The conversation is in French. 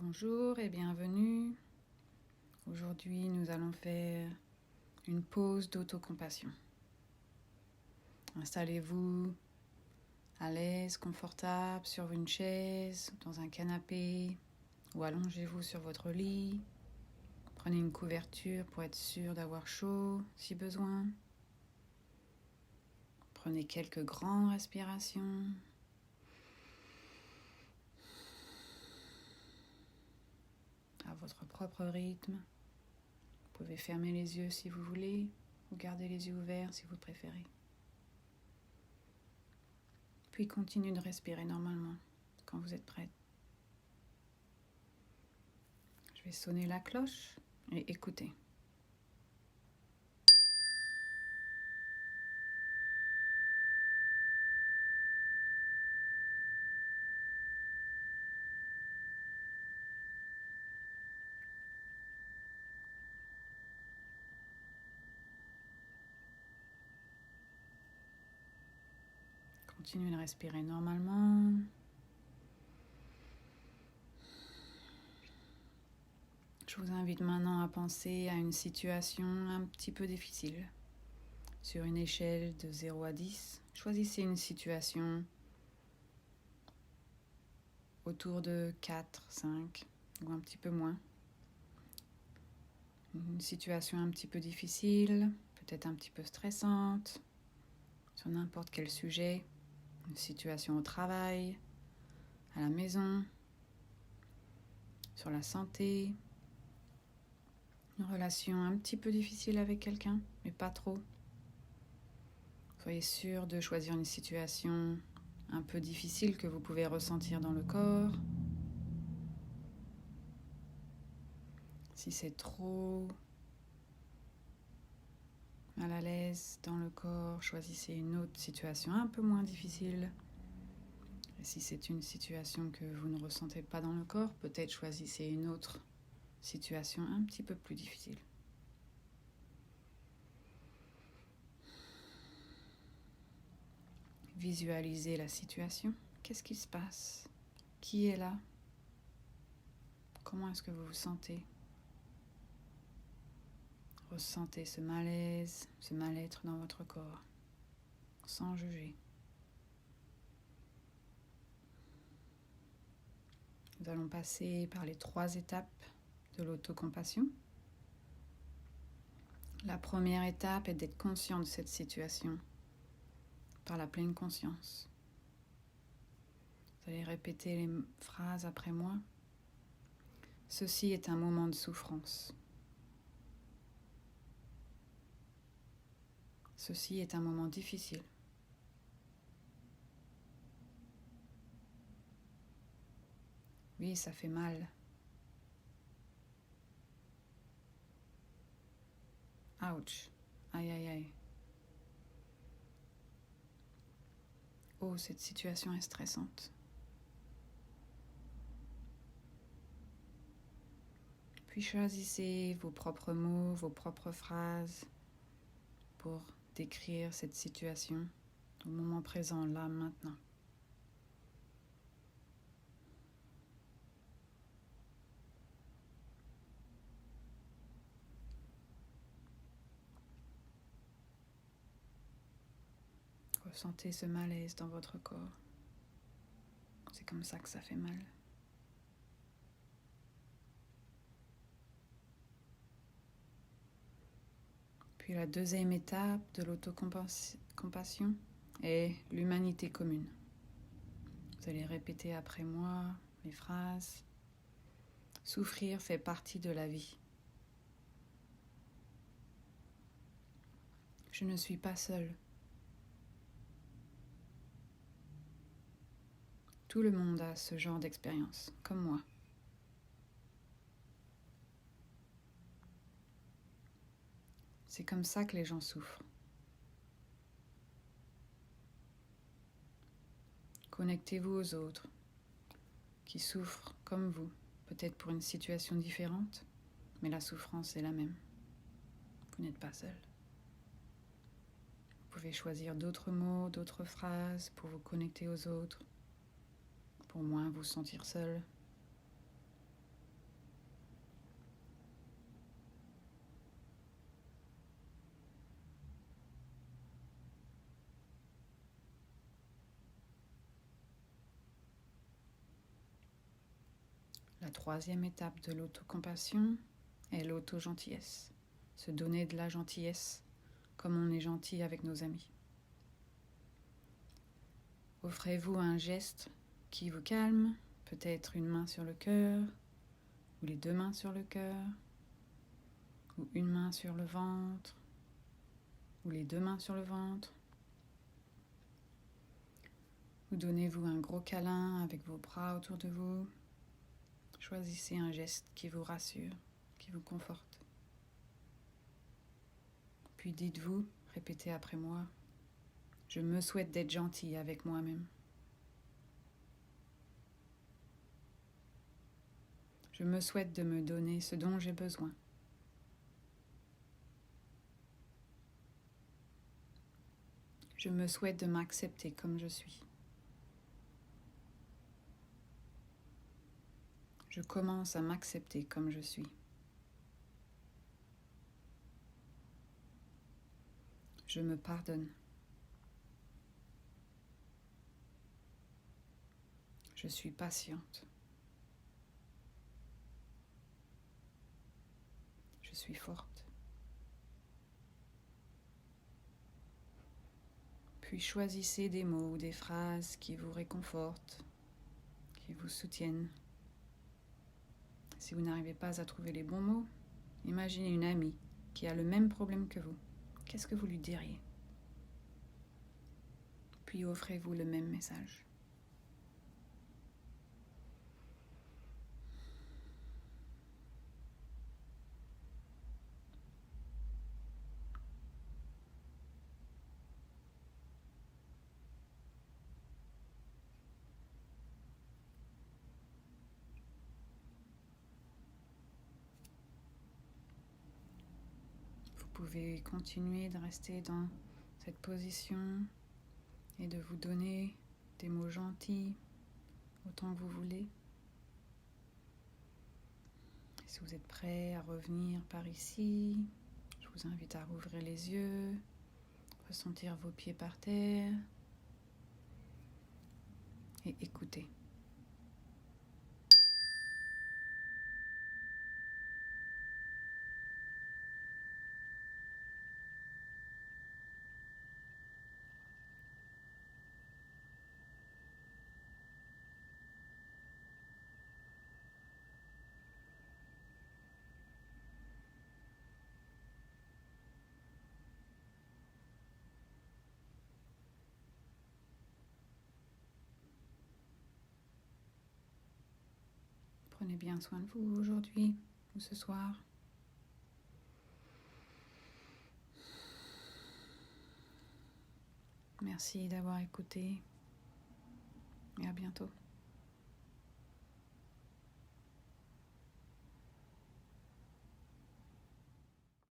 Bonjour et bienvenue. Aujourd'hui, nous allons faire une pause d'autocompassion. Installez-vous à l'aise, confortable sur une chaise, dans un canapé ou allongez-vous sur votre lit. Prenez une couverture pour être sûr d'avoir chaud si besoin. Prenez quelques grandes respirations. À votre propre rythme. Vous pouvez fermer les yeux si vous voulez ou garder les yeux ouverts si vous préférez. Puis continuez de respirer normalement quand vous êtes prête. Je vais sonner la cloche et écouter. Continuez de respirer normalement. Je vous invite maintenant à penser à une situation un petit peu difficile. Sur une échelle de 0 à 10, choisissez une situation autour de 4, 5 ou un petit peu moins. Une situation un petit peu difficile, peut-être un petit peu stressante, sur n'importe quel sujet. Une situation au travail, à la maison, sur la santé. Une relation un petit peu difficile avec quelqu'un, mais pas trop. Soyez sûr de choisir une situation un peu difficile que vous pouvez ressentir dans le corps. Si c'est trop mal à l'aise dans le corps, choisissez une autre situation un peu moins difficile. Et si c'est une situation que vous ne ressentez pas dans le corps, peut-être choisissez une autre situation un petit peu plus difficile. Visualisez la situation. Qu'est-ce qui se passe? Qui est là? Comment est-ce que vous vous sentez? Ressentez ce malaise, ce mal-être dans votre corps, sans juger. Nous allons passer par les 3 étapes de l'autocompassion. La première étape est d'être conscient de cette situation par la pleine conscience. Vous allez répéter les phrases après moi. Ceci est un moment de souffrance. Ceci est un moment difficile. Oui, ça fait mal. Ouch. Aïe, aïe, aïe. Oh, cette situation est stressante. Puis choisissez vos propres mots, vos propres phrases pour décrire cette situation au moment présent, là, maintenant. Ressentez ce malaise dans votre corps. C'est comme ça que ça fait mal. Puis la deuxième étape de l'autocompassion est l'humanité commune. Vous allez répéter après moi les phrases. Souffrir fait partie de la vie. Je ne suis pas seule. Tout le monde a ce genre d'expérience, comme moi. C'est comme ça que les gens souffrent. Connectez-vous aux autres qui souffrent comme vous, peut-être pour une situation différente, mais la souffrance est la même. Vous n'êtes pas seul. Vous pouvez choisir d'autres mots, d'autres phrases pour vous connecter aux autres, pour moins vous sentir seul. La troisième étape de l'autocompassion est l'auto-gentillesse. Se donner de la gentillesse comme on est gentil avec nos amis. Offrez-vous un geste qui vous calme, peut-être une main sur le cœur, ou les deux mains sur le cœur, ou une main sur le ventre, ou les deux mains sur le ventre. Ou donnez-vous un gros câlin avec vos bras autour de vous. Choisissez un geste qui vous rassure, qui vous conforte. Puis dites-vous, répétez après moi, je me souhaite d'être gentil avec moi-même. Je me souhaite de me donner ce dont j'ai besoin. Je me souhaite de m'accepter comme je suis. Je commence à m'accepter comme je suis. Je me pardonne. Je suis patiente. Je suis forte. Puis choisissez des mots ou des phrases qui vous réconfortent, qui vous soutiennent. Si vous n'arrivez pas à trouver les bons mots, imaginez une amie qui a le même problème que vous. Qu'est-ce que vous lui diriez? Puis offrez-vous le même message. Vous pouvez continuer de rester dans cette position et de vous donner des mots gentils autant que vous voulez. Si vous êtes prêt à revenir par ici, je vous invite à rouvrir les yeux, ressentir vos pieds par terre et écouter. Prenez bien soin de vous aujourd'hui ou ce soir. Merci d'avoir écouté et à bientôt.